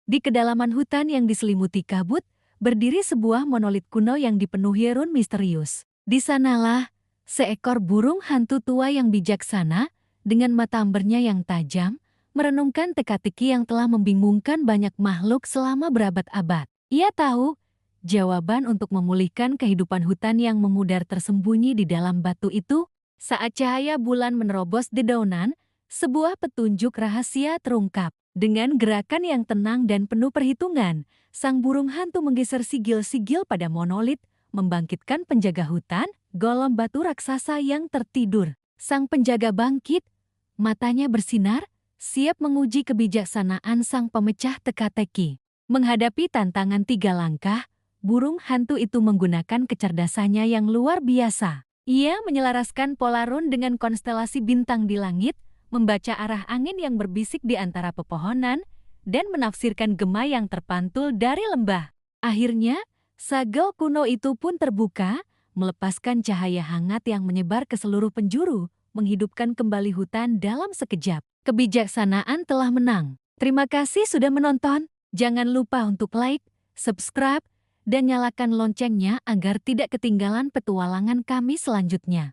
Di kedalaman hutan yang diselimuti kabut, berdiri sebuah monolit kuno yang dipenuhi rune misterius. Di sanalah, seekor burung hantu tua yang bijaksana, dengan mata ambernya yang tajam, merenungkan teka-teki yang telah membingungkan banyak makhluk selama berabad-abad. Ia tahu, jawaban untuk memulihkan kehidupan hutan yang memudar tersembunyi di dalam batu itu, saat cahaya bulan menerobos dedaunan, sebuah petunjuk rahasia terungkap. Dengan gerakan yang tenang dan penuh perhitungan, sang burung hantu menggeser sigil-sigil pada monolit, membangkitkan penjaga hutan, golem batu raksasa yang tertidur. Sang penjaga bangkit, matanya bersinar, siap menguji kebijaksanaan sang pemecah teka-teki. Menghadapi tantangan 3 langkah, burung hantu itu menggunakan kecerdasannya yang luar biasa. Ia menyelaraskan pola rune dengan konstelasi bintang di langit, membaca arah angin yang berbisik di antara pepohonan, dan menafsirkan gema yang terpantul dari lembah. Akhirnya, sagel kuno itu pun terbuka, melepaskan cahaya hangat yang menyebar ke seluruh penjuru, menghidupkan kembali hutan dalam sekejap. Kebijaksanaan telah menang. Terima kasih sudah menonton. Jangan lupa untuk like, subscribe, dan nyalakan loncengnya agar tidak ketinggalan petualangan kami selanjutnya.